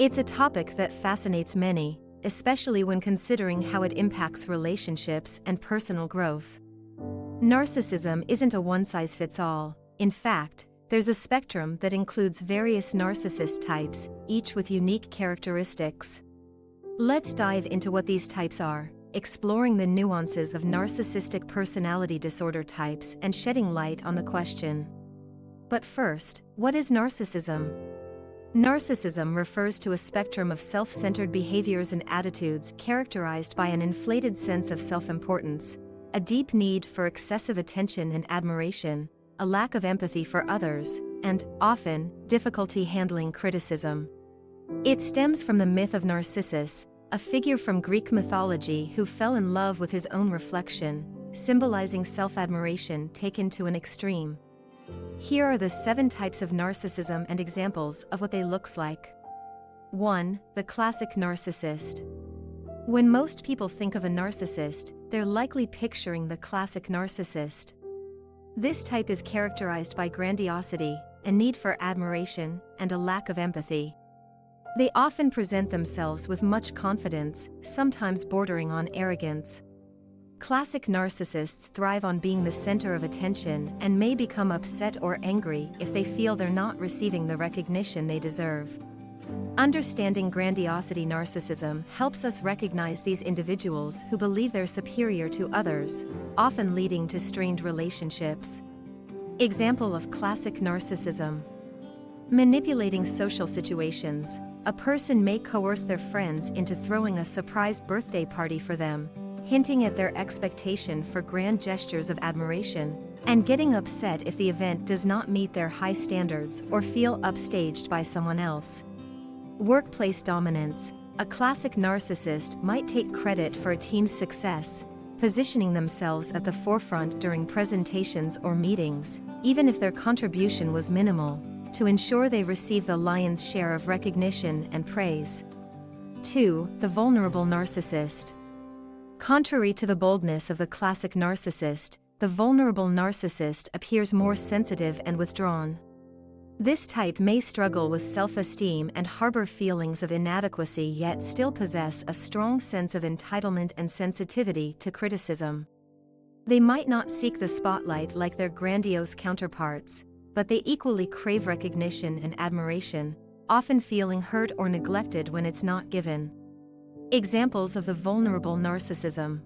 It's a topic that fascinates many, especially when considering how it impacts relationships and personal growth. Narcissism isn't a one-size-fits-all. In fact, there's a spectrum that includes various narcissist types, each with unique characteristics. Let's dive into what these types are, exploring the nuances of narcissistic personality disorder types and shedding light on the question. But first, what is narcissism? Narcissism refers to a spectrum of self-centered behaviors and attitudes characterized by an inflated sense of self-importance, a deep need for excessive attention and admiration, a lack of empathy for others, and, often, difficulty handling criticism. It stems from the myth of Narcissus, a figure from Greek mythology who fell in love with his own reflection, symbolizing self-admiration taken to an extreme. Here are the 7 types of narcissism and examples of what they looks like. 1. The Classic Narcissist. When most people think of a narcissist, they're likely picturing the Classic Narcissist. This type is characterized by grandiosity, a need for admiration, and a lack of empathy. They often present themselves with much confidence, sometimes bordering on arrogance. Classic narcissists thrive on being the center of attention and may become upset or angry if they feel they're not receiving the recognition they deserve. Understanding grandiosity narcissism helps us recognize these individuals who believe they're superior to others, often leading to strained relationships. Example of classic narcissism. Manipulating social situations. A person may coerce their friends into throwing a surprise birthday party for them, hinting at their expectation for grand gestures of admiration, and getting upset if the event does not meet their high standards or feel upstaged by someone else. Workplace dominance. A classic narcissist might take credit for a team's success, positioning themselves at the forefront during presentations or meetings, even if their contribution was minimal, to ensure they receive the lion's share of recognition and praise. 2. The Vulnerable Narcissist. Contrary to the boldness of the classic narcissist, the vulnerable narcissist appears more sensitive and withdrawn. This type may struggle with self-esteem and harbor feelings of inadequacy yet still possess a strong sense of entitlement and sensitivity to criticism. They might not seek the spotlight like their grandiose counterparts, but they equally crave recognition and admiration, often feeling hurt or neglected when it's not given. Examples of the vulnerable narcissism.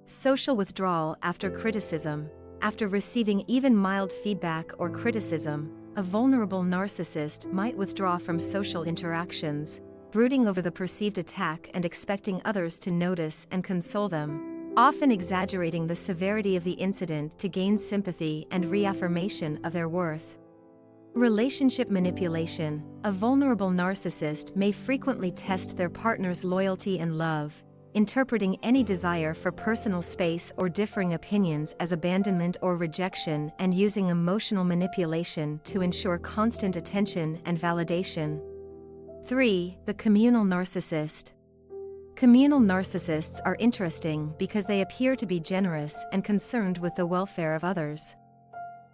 Social withdrawal after criticism. After receiving even mild feedback or criticism, a vulnerable narcissist might withdraw from social interactions, brooding over the perceived attack and expecting others to notice and console them, often exaggerating the severity of the incident to gain sympathy and reaffirmation of their worth. Relationship manipulation. A vulnerable narcissist may frequently test their partner's loyalty and love, interpreting any desire for personal space or differing opinions as abandonment or rejection and using emotional manipulation to ensure constant attention and validation. 3. The Communal Narcissist. Communal narcissists are interesting because they appear to be generous and concerned with the welfare of others.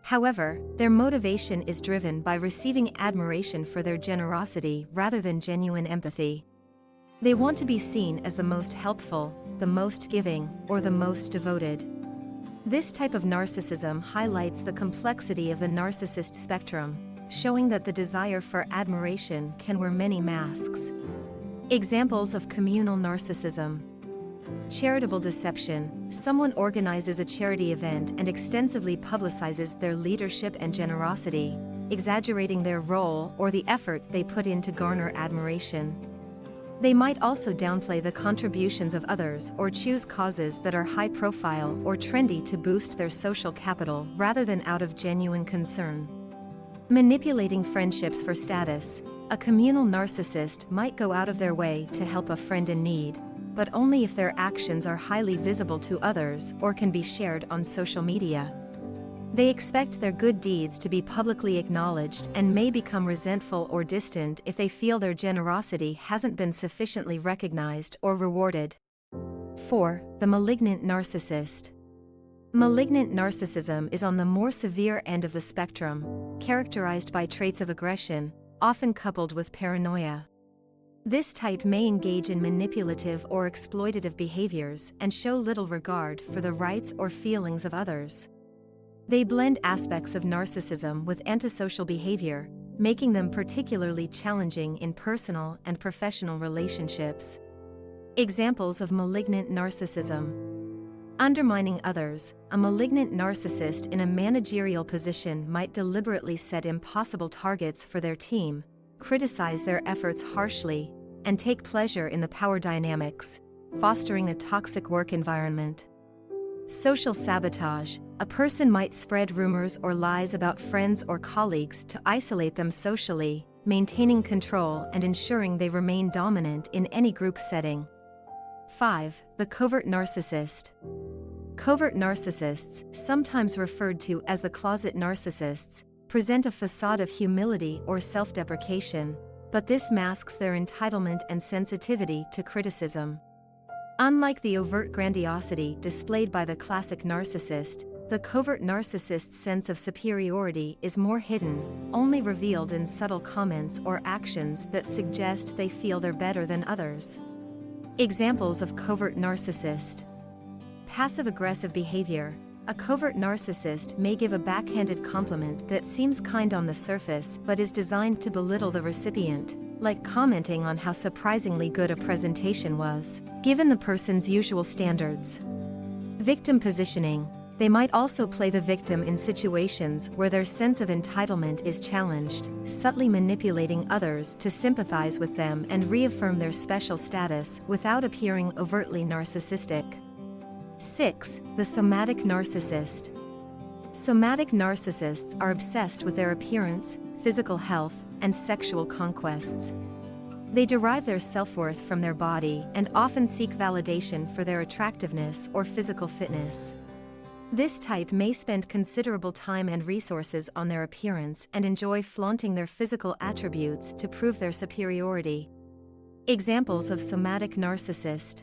However, their motivation is driven by receiving admiration for their generosity rather than genuine empathy. They want to be seen as the most helpful, the most giving, or the most devoted. This type of narcissism highlights the complexity of the narcissist spectrum, showing that the desire for admiration can wear many masks. Examples of communal narcissism. Charitable deception. Someone organizes a charity event and extensively publicizes their leadership and generosity, exaggerating their role or the effort they put in to garner admiration. They might also downplay the contributions of others or choose causes that are high profile or trendy to boost their social capital rather than out of genuine concern. Manipulating friendships for status. A communal narcissist might go out of their way to help a friend in need, but only if their actions are highly visible to others or can be shared on social media. They expect their good deeds to be publicly acknowledged and may become resentful or distant if they feel their generosity hasn't been sufficiently recognized or rewarded. 4. The Malignant Narcissist. Malignant narcissism is on the more severe end of the spectrum, characterized by traits of aggression, often coupled with paranoia. This type may engage in manipulative or exploitative behaviors and show little regard for the rights or feelings of others. They blend aspects of narcissism with antisocial behavior, making them particularly challenging in personal and professional relationships. Examples of malignant narcissism. Undermining others. A malignant narcissist in a managerial position might deliberately set impossible targets for their team, criticize their efforts harshly, and take pleasure in the power dynamics, fostering a toxic work environment. Social sabotage. A person might spread rumors or lies about friends or colleagues to isolate them socially, maintaining control and ensuring they remain dominant in any group setting. 5. The Covert Narcissist. Covert narcissists, sometimes referred to as the closet narcissists, present a facade of humility or self-deprecation, but this masks their entitlement and sensitivity to criticism. Unlike the overt grandiosity displayed by the classic narcissist, the covert narcissist's sense of superiority is more hidden, only revealed in subtle comments or actions that suggest they feel they're better than others. Examples of covert narcissist. Passive-aggressive behavior. A covert narcissist may give a backhanded compliment that seems kind on the surface but is designed to belittle the recipient, like commenting on how surprisingly good a presentation was, given the person's usual standards. Victim positioning. They might also play the victim in situations where their sense of entitlement is challenged, subtly manipulating others to sympathize with them and reaffirm their special status without appearing overtly narcissistic. 6. The Somatic Narcissist. Somatic narcissists are obsessed with their appearance, physical health, and sexual conquests. They derive their self-worth from their body and often seek validation for their attractiveness or physical fitness. This type may spend considerable time and resources on their appearance and enjoy flaunting their physical attributes to prove their superiority. Examples of somatic narcissist.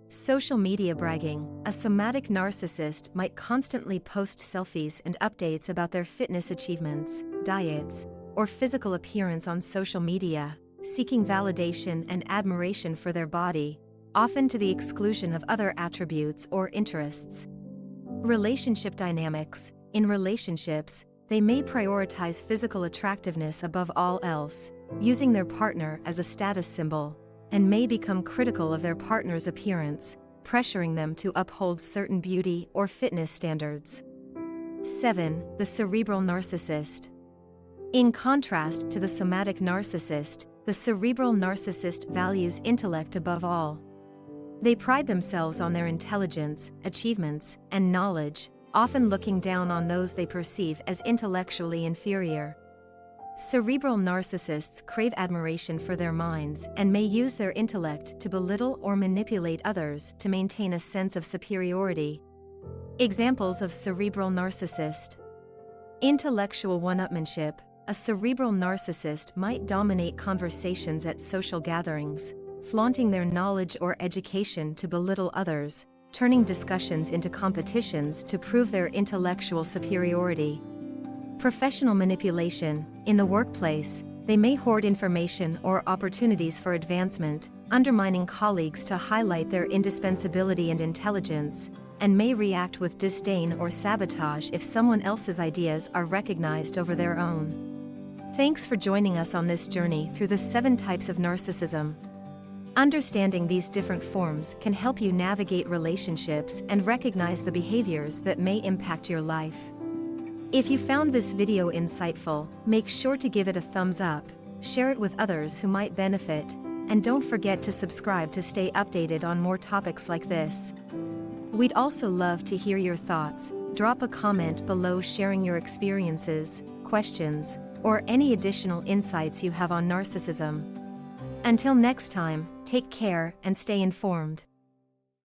Social media bragging. A somatic narcissist might constantly post selfies and updates about their fitness achievements, diets, or physical appearance on social media, seeking validation and admiration for their body, often to the exclusion of other attributes or interests. Relationship dynamics. In relationships, they may prioritize physical attractiveness above all else, using their partner as a status symbol, and may become critical of their partner's appearance, pressuring them to uphold certain beauty or fitness standards. 7. The Cerebral Narcissist. In contrast to the somatic narcissist, the cerebral narcissist values intellect above all. They pride themselves on their intelligence, achievements, and knowledge, often looking down on those they perceive as intellectually inferior. Cerebral narcissists crave admiration for their minds and may use their intellect to belittle or manipulate others to maintain a sense of superiority. Examples of cerebral narcissist. Intellectual one-upmanship. A cerebral narcissist might dominate conversations at social gatherings, flaunting their knowledge or education to belittle others, turning discussions into competitions to prove their intellectual superiority. Professional manipulation. In the workplace, they may hoard information or opportunities for advancement, undermining colleagues to highlight their indispensability and intelligence, and may react with disdain or sabotage if someone else's ideas are recognized over their own. Thanks for joining us on this journey through the 7 types of narcissism. Understanding these different forms can help you navigate relationships and recognize the behaviors that may impact your life. If you found this video insightful, make sure to give it a thumbs up, share it with others who might benefit, and don't forget to subscribe to stay updated on more topics like this. We'd also love to hear your thoughts. Drop a comment below sharing your experiences, questions, or any additional insights you have on narcissism. Until next time, take care and stay informed.